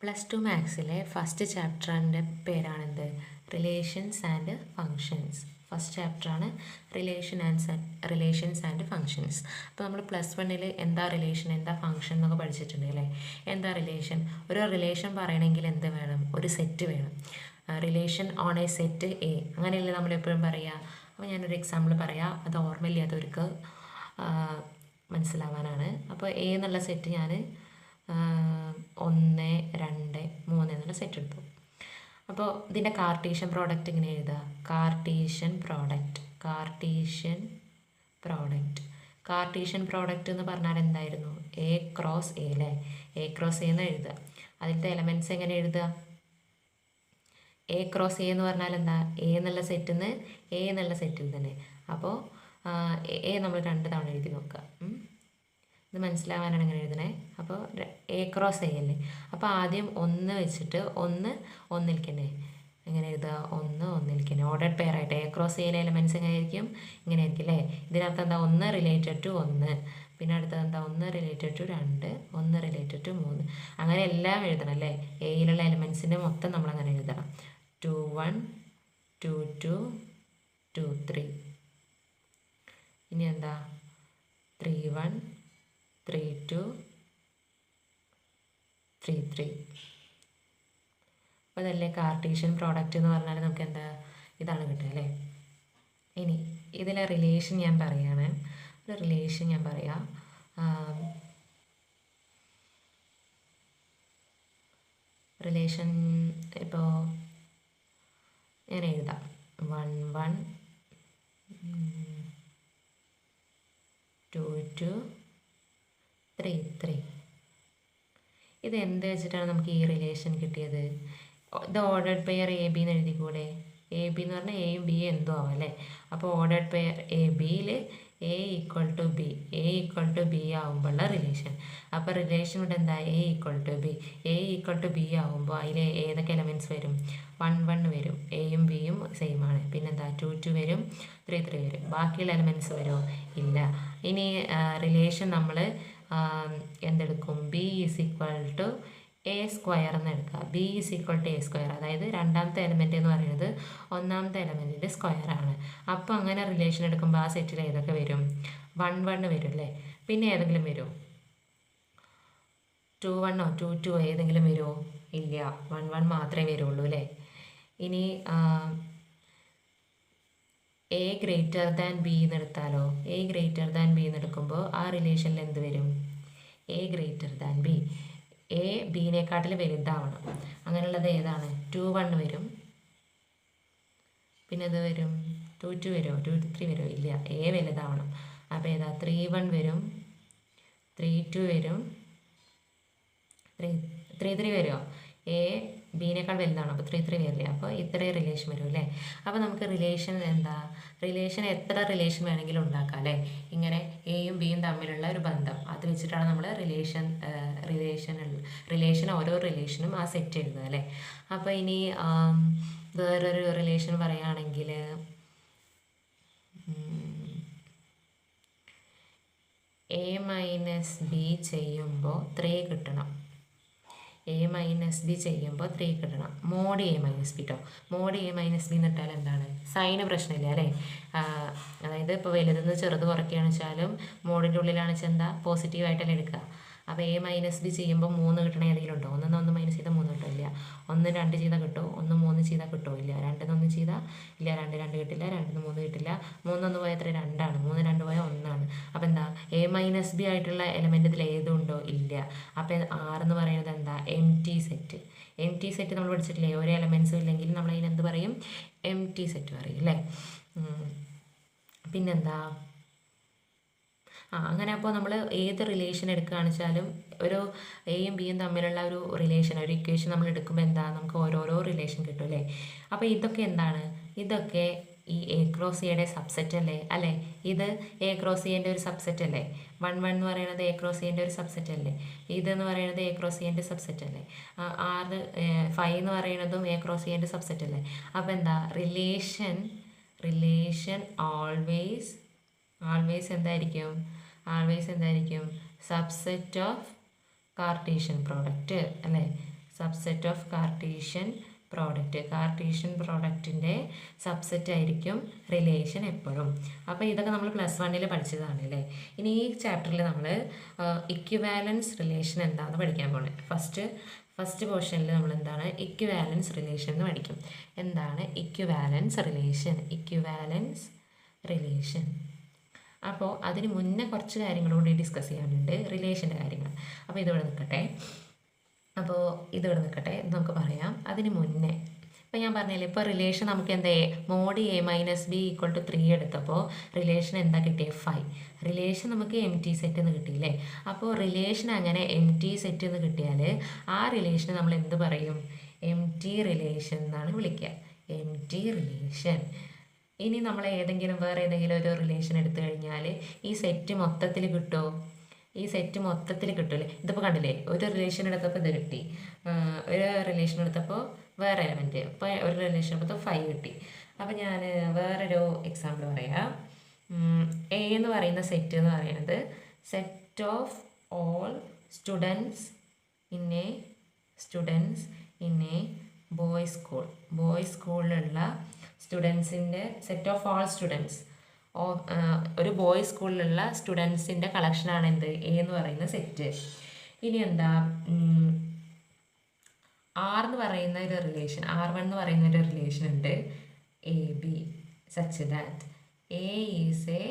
+2 മാത്സിലെ ഫസ്റ്റ് ചാപ്റ്ററിൻ്റെ പേരാണെന്ത്? Relations and functions. ഫസ്റ്റ് ചാപ്റ്ററാണ് റിലേഷൻസ് ആൻഡ് ഫങ്ഷൻസ്. അപ്പോൾ നമ്മൾ +1 എന്താ റിലേഷൻ, എന്താ ഫങ്ഷൻ എന്നൊക്കെ പഠിച്ചിട്ടുണ്ട് അല്ലേ? എന്താ റിലേഷൻ? ഒരു റിലേഷൻ പറയണമെങ്കിൽ എന്ത് വേണം? ഒരു സെറ്റ് വേണം. Relation on A set A, അങ്ങനെയല്ലേ നമ്മളെപ്പോഴും പറയുക. അപ്പോൾ ഞാനൊരു എക്സാമ്പിൾ പറയാം, അത് ഓർമ്മയില്ലാത്തവർക്ക് മനസ്സിലാവാനാണ്. അപ്പോൾ എ എന്നുള്ള സെറ്റ് ഞാൻ 1, 2, 3 എന്നുള്ള സെറ്റ് എടുത്തു. അപ്പോൾ ഇതിൻ്റെ കാർട്ടീഷ്യൻ പ്രോഡക്റ്റ് ഇങ്ങനെ എഴുതുക. കാർട്ടീഷ്യൻ പ്രോഡക്റ്റ് എന്ന് പറഞ്ഞാൽ എന്തായിരുന്നു? എ ക്രോസ് എ അല്ലേ? എ ക്രോസ് എ എന്ന് എഴുതുക. അതിലത്തെ എലമെൻറ്റ്സ് എങ്ങനെ എഴുതുക? എ ക്രോസ് എ എന്ന് പറഞ്ഞാൽ എന്താ? എ എന്നുള്ള സെറ്റിൽ നിന്ന് എ എന്നുള്ള സെറ്റിൽ തന്നെ. അപ്പോൾ എ നമ്മൾ 2 തവണ എഴുതി നോക്കുക. ഇത് മനസ്സിലാവാനാണ് ഇങ്ങനെ എഴുതണേ. അപ്പോൾ എ ക്രോസ് എ അല്ലേ? അപ്പോൾ ആദ്യം 1 വെച്ചിട്ട് 1 ഒന്നിലേക്ക് തന്നെ എങ്ങനെ എഴുതുക? 1 ഒന്നിലേക്ക് തന്നെ ഓർഡർ പെയർ ആയിട്ട്. എ ക്രോസ് എയിലെ എലമെൻറ്റ്സ് എങ്ങനെ ആയിരിക്കും? ഇങ്ങനെ ആയിരിക്കും അല്ലേ? ഇതിനകത്ത് എന്താ? 1 റിലേറ്റഡ് ടു 1, പിന്നെ അടുത്തത് എന്താ? 1 റിലേറ്റഡ് ടു 2, 1 റിലേറ്റഡ് ടു 3, അങ്ങനെ എല്ലാം എഴുതണം അല്ലേ? എയിലുള്ള എലമെൻറ്റ്സിൻ്റെ മൊത്തം നമ്മളങ്ങനെ എഴുതണം. 2 1 2 2 2 3. ഇനി എന്താ? 3 1 3 2 3 3. അപ്പോൾ അതല്ലേ കാർട്ടീഷ്യൻ പ്രോഡക്റ്റ് എന്ന് പറഞ്ഞാൽ നമുക്ക് എന്താ? ഇതാണ് കിട്ടുക അല്ലേ? ഇനി ഇതിലെ റിലേഷൻ ഞാൻ പറയുകയാണ്. ഒരു റിലേഷൻ ഞാൻ പറയാം. റിലേഷൻ ഇപ്പോൾ ഞാൻ എഴുതാം. 1 1 2 2 3 3. ഇത് എന്ത് വെച്ചിട്ടാണ് നമുക്ക് ഈ റിലേഷൻ കിട്ടിയത്? ഇത് ഓർഡേഡ് പെയർ എ ബി എന്ന് എഴുതിക്കൂടെ? എ ബി എന്ന് പറഞ്ഞാൽ എയും ബിയും എന്തോ ആവും അല്ലേ? അപ്പോൾ ഓർഡേഡ് പെയർ എ ബിയിൽ എ ഈക്വൽ ടു ബി ആവുമ്പോഴുള്ള റിലേഷൻ. അപ്പോൾ റിലേഷൻ ഇവിടെ എന്താ? എ ഈക്വൽ ടു ബി ആവുമ്പോൾ അതിൽ ഏതൊക്കെ എലമെൻറ്റ്സ് വരും? 1 1 വരും, എയും ബിയും സെയിം ആണ്. പിന്നെന്താ? 2 2 വരും, 3 3 വരും. ബാക്കിയുള്ള എലമെൻറ്റ്സ് വരുമോ? ഇല്ല. ഇനി റിലേഷൻ നമ്മൾ എന്തെടുക്കും? B is equal to A square എന്ന് എടുക്കുക. B is equal to A square, അതായത് രണ്ടാമത്തെ എലമെൻറ്റ് എന്ന് പറയുന്നത് ഒന്നാമത്തെ എലമെൻറ്റിൻ്റെ സ്ക്വയർ ആണ്. അപ്പോൾ അങ്ങനെ റിലേഷൻ എടുക്കുമ്പോൾ ആ സെറ്റിൽ ഏതൊക്കെ വരും? 1 1 വരും അല്ലേ? പിന്നെ ഏതെങ്കിലും വരുമോ? 2 1 2 2 ഏതെങ്കിലും വരുമോ? ഇല്ല, 1 1 മാത്രമേ വരുള്ളൂ അല്ലേ? ഇനി എ ഗ്രേറ്റർ ദാൻ ബി എന്ന് എടുത്താലോ? എ ഗ്രേറ്റർ ദാൻ ബി എന്ന് എടുക്കുമ്പോൾ ആ റിലേഷനിൽ എന്ത് വരും? A greater than B, A ബിനെക്കാട്ടിൽ വലുതാവണം. അങ്ങനെയുള്ളത് ഏതാണ്? 2 1 വരും, പിന്നെ ഇത് വരും 2 2 വരുമോ? 2 3 വരുമോ? ഇല്ല, എ വലുതാവണം. അപ്പോൾ ഏതാ? 3 1 വരും, 3 2 വരും, 3 3 വരുമോ? എ ബിനേക്കാൾ വലുതാണ്, അപ്പോൾ 3 3 വരില്ലേ? അപ്പോൾ ഇത്രയും റിലേഷൻ വരും അല്ലേ? അപ്പോൾ നമുക്ക് റിലേഷൻ എന്താ? റിലേഷൻ എത്ര റിലേഷൻ വേണമെങ്കിലും ഉണ്ടാക്കാം അല്ലേ? ഇങ്ങനെ എയും ബിയും തമ്മിലുള്ള ഒരു ബന്ധം, അത് വെച്ചിട്ടാണ് നമ്മൾ റിലേഷൻ ഓരോ റിലേഷനും ആ സെറ്റ് എഴുതുക അല്ലേ? അപ്പോൾ ഇനി വേറൊരു റിലേഷൻ പറയുകയാണെങ്കിൽ എ മൈനസ് ബി ചെയ്യുമ്പോൾ 3 കിട്ടണം. എ മൈനസ് ബി ചെയ്യുമ്പോൾ 3 കിട്ടണം. മോഡ് എ മൈനസ് ബി കേട്ടോ. മോഡ് എ മൈനസ് ബി എന്ന് ഇട്ടാൽ എന്താണ്? സൈന് പ്രശ്നമില്ല അല്ലേ? അതായത് ഇപ്പോൾ വലുതെന്ന് ചെറുത് കുറയ്ക്കുകയാണെന്ന് വെച്ചാലും മോഡിൻ്റെ ഉള്ളിലാണെന്ന് വെച്ചാൽ എന്താ? പോസിറ്റീവായിട്ടല്ലേ എടുക്കുക. അപ്പോൾ എ മൈനസ് ബി ചെയ്യുമ്പോൾ 3 കിട്ടണ ഏതെങ്കിലും ഉണ്ടോ? 1 1 മൈനസ് ചെയ്താൽ 3 കിട്ടില്ല. 1 2 ചെയ്താൽ കിട്ടുമോ? 1 3 ചെയ്താൽ കിട്ടുമോ? ഇല്ല. 2 1 ചെയ്താൽ ഇല്ല, 2 2 കിട്ടില്ല, 2 3 കിട്ടില്ല. 3 1 പോയാൽ എത്ര? 2 ആണ്. 3 2 പോയാൽ 1 ആണ്. അപ്പോൾ എന്താ? എ മൈനസ് ബി ആയിട്ടുള്ള എലമെൻറ്റ് ഇതിൽ ഏതുണ്ടോ? ഇല്ല. അപ്പോൾ 6 എന്ന് പറയുന്നത് എന്താ? എം ടി സെറ്റ് നമ്മൾ പഠിച്ചിട്ടില്ലേ? ഒരു എലമെൻറ്റ്സും ഇല്ലെങ്കിൽ നമ്മൾ അതിനെന്ത് പറയും? എം ടി സെറ്റ് പറയും അല്ലേ? പിന്നെന്താ? അങ്ങനെ അപ്പോൾ നമ്മൾ ഏത് റിലേഷൻ എടുക്കുകയാണെന്ന് വെച്ചാലും ഒരു എയും ബിയും തമ്മിലുള്ള ഒരു റിലേഷൻ, ഒരു ഇക്വേഷൻ നമ്മൾ എടുക്കുമ്പോൾ എന്താ? നമുക്ക് ഓരോരോ റിലേഷൻ കിട്ടും അല്ലേ? അപ്പോൾ ഇതൊക്കെ എന്താണ്? ഇതൊക്കെ ഈ എ ക്രോസ് എയുടെ സബ്സെറ്റ് അല്ലേ? ഇത് എ ക്രോസ് എൻ്റെ ഒരു സബ്സെറ്റ് അല്ലേ? 1 1 എന്ന് പറയുന്നത് എ ക്രോസ് എൻ്റെ ഒരു സബ്സെറ്റ് അല്ലേ? ഇതെന്ന് പറയുന്നത് എ ക്രോസ് എൻ്റെ സബ്സെറ്റ് അല്ലേ? 5 എന്ന് പറയുന്നതും എ ക്രോസ് എൻ്റെ സബ്സെറ്റ് അല്ലേ? അപ്പോൾ എന്താ? റിലേഷൻ ആൾവേസ് എന്തായിരിക്കും? സബ്സെറ്റ് ഓഫ് കാർട്ടീഷ്യൻ പ്രോഡക്റ്റ് അല്ലേ? Subset of Cartesian product. Cartesian പ്രോഡക്റ്റിൻ്റെ സബ്സെറ്റ് ആയിരിക്കും റിലേഷൻ എപ്പോഴും. അപ്പോൾ ഇതൊക്കെ നമ്മൾ +1 പഠിച്ചതാണ് അല്ലേ. ഇനി ഈ ചാപ്റ്ററിൽ നമ്മൾ ഇക്വിവാലൻസ് റിലേഷൻ എന്താണെന്ന് പഠിക്കാൻ പോണേ. ഫസ്റ്റ് പോർഷനിൽ നമ്മൾ എന്താണ് ഇക്വിവാലൻസ് റിലേഷൻ എന്ന് പഠിക്കും. എന്താണ് ഇക്വിവാലൻസ് റിലേഷൻ. അപ്പോൾ അതിന് മുന്നേ കുറച്ച് കാര്യങ്ങളോട് ഡിസ്കസ് ചെയ്യാനുണ്ട്, റിലേഷൻ്റെ കാര്യങ്ങൾ. അപ്പോൾ ഇതിവിടെ നിൽക്കട്ടെ നമുക്ക് പറയാം. അതിന് മുന്നേ ഇപ്പോൾ ഞാൻ പറഞ്ഞില്ലേ, ഇപ്പോൾ റിലേഷൻ നമുക്ക് എന്താ മോഡ് a - b = 3 എടുത്തപ്പോൾ റിലേഷൻ എന്താ കിട്ടിയത് 5. റിലേഷൻ നമുക്ക് എം ടി സെറ്റ് എന്ന് കിട്ടിയില്ലേ. അപ്പോൾ റിലേഷൻ അങ്ങനെ എം ടി സെറ്റ് എന്ന് കിട്ടിയാൽ ആ റിലേഷനെ നമ്മൾ എന്ത് പറയും? എം ടി റിലേഷൻ എന്നാണ് വിളിക്കുക. M T relation. ഇനി നമ്മൾ വേറെ ഏതെങ്കിലും ഒരു റിലേഷൻ എടുത്തു കഴിഞ്ഞാൽ ഈ സെറ്റ് മൊത്തത്തിൽ കിട്ടുമോ? ഈ സെറ്റ് മൊത്തത്തിൽ കിട്ടില്ലേ. ഇതിപ്പോൾ കണ്ടില്ലേ, ഒരു റിലേഷൻ എടുത്തപ്പോൾ ഇത് കിട്ടി, ഒരു റിലേഷൻ എടുത്തപ്പോൾ വേറെ എലമെൻറ്റ്, ഇപ്പോൾ ഒരു റിലേഷൻ എടുത്തപ്പോൾ 5 കിട്ടി. അപ്പോൾ ഞാൻ വേറൊരു എക്സാമ്പിൾ പറയാം. എ എന്ന് പറയുന്ന സെറ്റ് എന്ന് പറയുന്നത് set of all students in a boys സ്കൂളിലുള്ള സ്റ്റുഡൻസിൻ്റെ സെറ്റ് ഓഫ് ഓൾ സ്റ്റുഡൻസ് ഒരു ബോയ്സ് സ്കൂളിലുള്ള സ്റ്റുഡൻസിൻ്റെ കളക്ഷനാണ് എന്ത് എ എന്ന് പറയുന്ന സെറ്റ്. ഇനി എന്താ R എന്ന് പറയുന്ന ഒരു റിലേഷൻ, R1 എന്ന് പറയുന്ന ഒരു റിലേഷൻ ഉണ്ട് A be such that A is A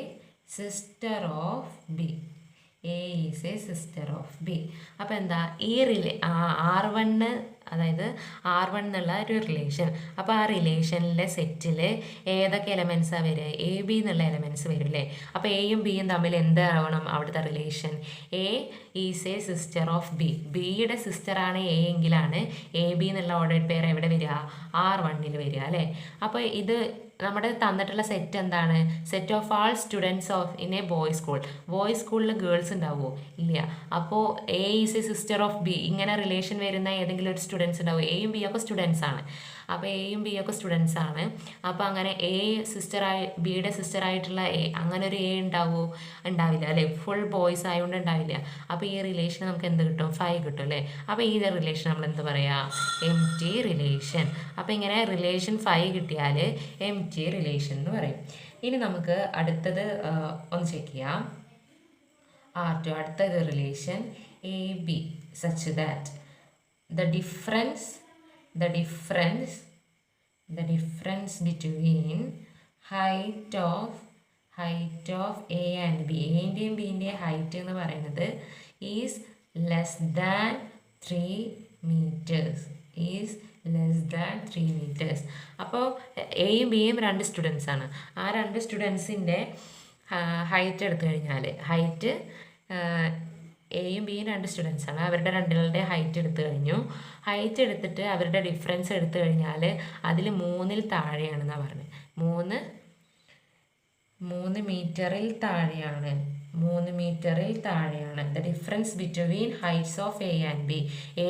sister of B. അപ്പോൾ എന്താ ഈ R1 അതായത് R1 എന്നുള്ള ഒരു റിലേഷൻ. അപ്പോൾ ആ റിലേഷനിലെ സെറ്റിൽ ഏതൊക്കെ എലമെൻസാണ് വരിക? എ ബി എന്നുള്ള എലമെൻറ്റ്സ് വരും അല്ലേ. അപ്പോൾ എയും ബിയും തമ്മിൽ എന്താവണം അവിടുത്തെ relation? A is A sister of B. ബിയുടെ സിസ്റ്ററാണ് എ എങ്കിലാണ് എ ബി എന്നുള്ള ഓർഡർ പെയർ എവിടെ വരിക? R1 വരിക അല്ലേ. അപ്പോൾ ഇത് നമ്മുടെ തന്നിട്ടുള്ള സെറ്റ് എന്താണ്? Set of all students in a boys സ്കൂളിൽ ഗേൾസ് ഉണ്ടാവുമോ? ഇല്ല. അപ്പോൾ A is A sister of B ഇങ്ങനെ റിലേഷൻ വരുന്ന ഏതെങ്കിലും ഒരു സ്റ്റുഡൻസ് ഉണ്ടാവും. എയും ബി ഒക്കെ സ്റ്റുഡൻസ് ആണ്. അപ്പോൾ എയും ബി ഒക്കെ സ്റ്റുഡൻസ് ആണ്. അപ്പോൾ അങ്ങനെ ബിയുടെ സിസ്റ്ററായിട്ടുള്ള എ അങ്ങനെ ഒരു എ ഉണ്ടാവുമോ? ഉണ്ടാവില്ല അല്ലേ. ഫുൾ ബോയ്സ് ആയതുകൊണ്ട് ഉണ്ടാവില്ല. അപ്പോൾ ഈ റിലേഷൻ നമുക്ക് എന്ത് കിട്ടും? 5 കിട്ടും അല്ലേ. അപ്പോൾ ഈ റിലേഷൻ നമ്മൾ എന്ത് പറയാം? M T relation. അപ്പോൾ ഇങ്ങനെ റിലേഷൻ 5 കിട്ടിയാൽ എം ടി റിലേഷൻ എന്ന് പറയും. ഇനി നമുക്ക് അടുത്തത് ഒന്ന് ചെക്ക് ചെയ്യാം. R2 അടുത്തത് relation A be such that the difference between height of A and B, എൻ്റെയും ബിൻ്റെയും ഹൈറ്റ് എന്ന് പറയുന്നത് is less than 3 meters. അപ്പോൾ എയും ബിയും 2 സ്റ്റുഡൻസ് ആണ്. ആ 2 സ്റ്റുഡൻസിൻ്റെ ഹൈറ്റ് എടുത്തു കഴിഞ്ഞാൽ എയും ബിയും 2 സ്റ്റുഡൻസ് ആണ്. അവരുടെ രണ്ടുകളുടെ ഹൈറ്റ് എടുത്തു കഴിഞ്ഞു. ഹൈറ്റ് എടുത്തിട്ട് അവരുടെ ഡിഫറൻസ് എടുത്തു കഴിഞ്ഞാൽ അതിൽ 3 താഴെയാണെന്നാണ് പറഞ്ഞത്. 3 മീറ്ററിൽ താഴെയാണ്. The difference between heights of A and B.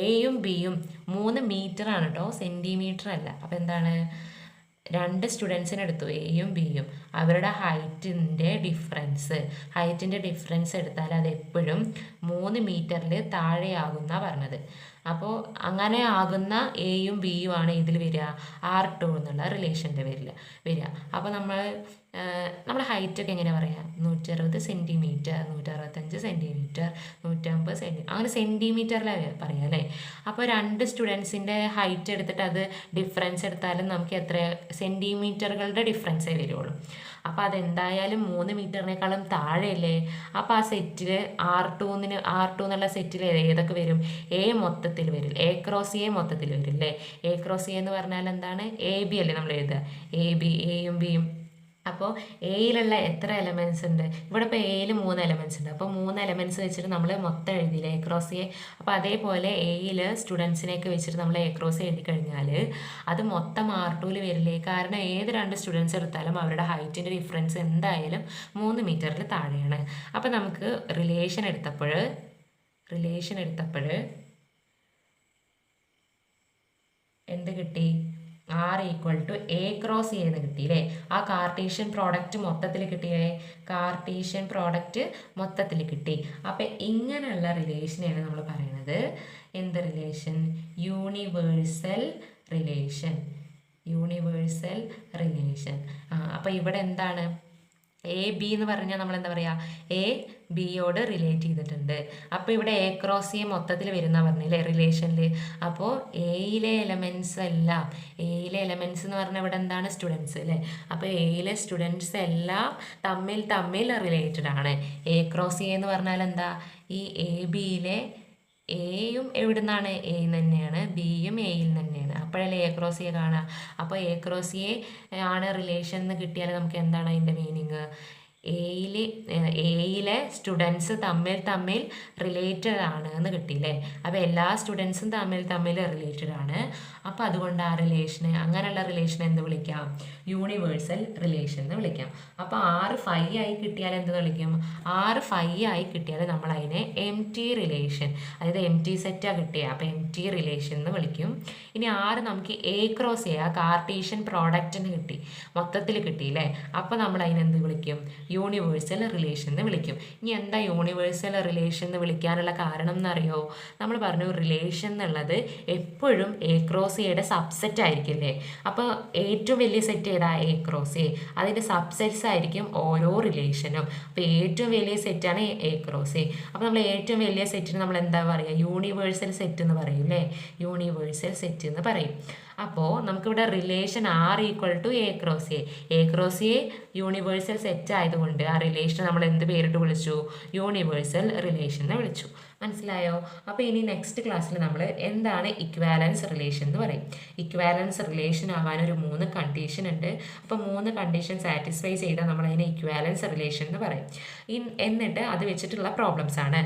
എയും ബിയും 3 മീറ്ററാണ് കേട്ടോ, സെൻറ്റിമീറ്റർ അല്ല. അപ്പോൾ എന്താണ്? 2 സ്റ്റുഡൻസിന് എടുത്തു എയും ബിയും. അവരുടെ ഹൈറ്റിൻ്റെ ഡിഫറൻസ് എടുത്താൽ അത് എപ്പോഴും 3 മീറ്ററിൽ താഴെയാകുന്ന പറഞ്ഞത്. അപ്പോൾ അങ്ങനെ ആകുന്ന എയും ബിയും ആണ് ഇതിൽ വരിക R2 എന്നുള്ള റിലേഷൻ്റെ വരിക. അപ്പോൾ നമ്മുടെ ഹൈറ്റൊക്കെ എങ്ങനെ പറയാം? 160 സെൻറ്റിമീറ്റർ, 165 സെൻറ്റിമീറ്റർ, 150 സെൻറ്റിമീറ്റർ, അങ്ങനെ സെൻറ്റിമീറ്ററിലാണ് പറയാം അല്ലേ. അപ്പോൾ 2 സ്റ്റുഡൻസിൻ്റെ ഹൈറ്റ് എടുത്തിട്ട് അത് ഡിഫറൻസ് എടുത്താലും നമുക്ക് എത്ര സെൻറ്റിമീറ്ററുകളുടെ ഡിഫറൻസേ വരുള്ളൂ. അപ്പോൾ അതെന്തായാലും 3 മീറ്ററിനേക്കാളും താഴെയല്ലേ. അപ്പോൾ ആ സെറ്റിൽ R2 എന്നുള്ള സെറ്റിൽ ഏതൊക്കെ വരും? എ മൊത്തത്തിൽ വരും. എ ക്രോസ് എ മൊത്തത്തിൽ വരും അല്ലേ. എ ക്രോസ് എ എന്ന് പറഞ്ഞാൽ എന്താണ്? എ ബി അല്ലേ നമ്മൾ എഴുതുക. എയും ബിയും. അപ്പോൾ എയിലുള്ള എത്ര എലമെൻറ്റ്സ് ഉണ്ട്? ഇവിടെ ഇപ്പോൾ എയിൽ 3 എലമെൻറ്റ്സ് ഉണ്ട്. അപ്പോൾ 3 എലമെൻറ്റ്സ് വെച്ചിട്ട് നമ്മൾ മൊത്തം എഴുതിയില്ലേ എ ക്രോസ് എ. അപ്പോൾ അതേപോലെ എയിൽ സ്റ്റുഡൻസിനെയൊക്കെ വെച്ചിട്ട് നമ്മൾ എ ക്രോസ് എഴുതി കഴിഞ്ഞാൽ അത് മൊത്തം R2 വരില്ലേ. കാരണം ഏത് 2 സ്റ്റുഡൻസ് എടുത്താലും അവരുടെ ഹൈറ്റിൻ്റെ ഡിഫറൻസ് എന്തായാലും 3 മീറ്ററിൽ താഴെയാണ്. അപ്പോൾ നമുക്ക് റിലേഷൻ എടുത്തപ്പോൾ എന്ത് കിട്ടി? R equal to A cross A എന്ന് കിട്ടിയില്ലേ. ആ കാർട്ടീഷ്യൻ പ്രോഡക്റ്റ് മൊത്തത്തിൽ കിട്ടിയേ, കാർട്ടീഷ്യൻ പ്രോഡക്റ്റ് മൊത്തത്തിൽ കിട്ടി. അപ്പം ഇങ്ങനെയുള്ള റിലേഷനെയാണ് നമ്മൾ പറയുന്നത് എന്ത് relation? Universal relation. Universal relation. അപ്പം ഇവിടെ എന്താണ് എ ബി എന്ന് പറഞ്ഞാൽ നമ്മൾ എന്താ പറയുക, എ ബിയോട് റിലേറ്റ് ചെയ്തിട്ടുണ്ട്. അപ്പോൾ ഇവിടെ എ ക്രോസ് എ മൊത്തത്തിൽ വരുന്ന പറഞ്ഞില്ലേ റിലേഷനിൽ. അപ്പോൾ എയിലെ എലമെൻറ്റ്സ് എല്ലാം, എയിലെ എലമെൻറ്റ്സ് എന്ന് പറഞ്ഞാൽ ഇവിടെ എന്താണ് സ്റ്റുഡൻസ് അല്ലേ. അപ്പോൾ എയിലെ സ്റ്റുഡൻസ് എല്ലാം തമ്മിൽ തമ്മിൽ റിലേറ്റഡ് ആണ്. എ ക്രോസ് എ എന്ന് പറഞ്ഞാൽ എന്താ, ഈ എ ബിയിലെ എയും എവിടെ നിന്നാണ്, എയിൽ തന്നെയാണ്, ബിയും എയിൽ തന്നെയാണ്. അപ്പോഴല്ലേ എ ക്രോസ് എ കാണുക. അപ്പോൾ എ ക്രോസ് എ ആണ് റിലേഷൻ എന്ന് കിട്ടിയാൽ നമുക്ക് എന്താണ് അതിൻ്റെ മീനിങ്? എയിലെ സ്റ്റുഡൻസ് തമ്മിൽ റിലേറ്റഡ് ആണ് എന്ന് കിട്ടിയില്ലേ. അപ്പോൾ എല്ലാ സ്റ്റുഡൻസും തമ്മിൽ റിലേറ്റഡ് ആണ്. അപ്പോൾ അതുകൊണ്ട് ആ റിലേഷനെ, അങ്ങനെയുള്ള റിലേഷൻ എന്ത് വിളിക്കാം? യൂണിവേഴ്സൽ റിലേഷൻ എന്ന് വിളിക്കാം. അപ്പോൾ 6 5 ആയി കിട്ടിയാൽ എന്ത് വിളിക്കും? 6 5 ആയി കിട്ടിയാൽ നമ്മൾ അതിനെ എം ടി റിലേഷൻ, അതായത് എം ടി സെറ്റാണ് കിട്ടിയത്, അപ്പോൾ എം ടി റിലേഷൻ എന്ന് വിളിക്കും. ഇനി 6 നമുക്ക് എ ക്രോസ് എ, ആ കാർട്ടീഷ്യൻ പ്രോഡക്റ്റിന് കിട്ടി, മൊത്തത്തിൽ കിട്ടിയില്ലേ. അപ്പോൾ നമ്മൾ അതിനെന്ത് വിളിക്കും? യൂണിവേഴ്സൽ റിലേഷൻ എന്ന് വിളിക്കും. ഇനി എന്താ യൂണിവേഴ്സൽ റിലേഷൻ എന്ന് വിളിക്കാനുള്ള കാരണം എന്നറിയോ? നമ്മൾ പറഞ്ഞു റിലേഷൻ എന്നുള്ളത് എപ്പോഴും എ ക്രോസ് എയുടെ സബ്സെറ്റ് ആയിരിക്കില്ലേ. അപ്പോൾ ഏറ്റവും വലിയ സെറ്റ് ഏതാ? A cross A. അതിൻ്റെ സബ്സെറ്റ്സ് ആയിരിക്കും ഓരോ റിലേഷനും. അപ്പോൾ ഏറ്റവും വലിയ സെറ്റാണ് എ ക്രോസ് എ. അപ്പോൾ നമ്മൾ ഏറ്റവും വലിയ സെറ്റിന് നമ്മൾ എന്താ പറയുക? യൂണിവേഴ്സൽ സെറ്റ് എന്ന് പറയും അല്ലേ. യൂണിവേഴ്സൽ സെറ്റ് എന്ന് പറയും. അപ്പോൾ നമുക്കിവിടെ relation R equal to A cross A. A cross A universal set ആയതുകൊണ്ട് ആ റിലേഷൻ നമ്മൾ എന്ത് പേരിട്ട് വിളിച്ചു? യൂണിവേഴ്സൽ റിലേഷൻ എന്ന് വിളിച്ചു. മനസ്സിലായോ? അപ്പോൾ ഇനി നെക്സ്റ്റ് ക്ലാസ്സിൽ നമ്മൾ എന്താണ് ഇക്വാലൻസ് റിലേഷൻ എന്ന് പറയും. ഇക്വാലൻസ് റിലേഷൻ ആവാൻ ഒരു 3 കണ്ടീഷൻ ഉണ്ട്. അപ്പോൾ 3 കണ്ടീഷൻ സാറ്റിസ്ഫൈ ചെയ്താൽ നമ്മൾ അതിനെ ഇക്വാലൻസ് റിലേഷൻ എന്ന് പറയും. എന്നിട്ട് അത് വെച്ചിട്ടുള്ള പ്രോബ്ലംസ് ആണ്.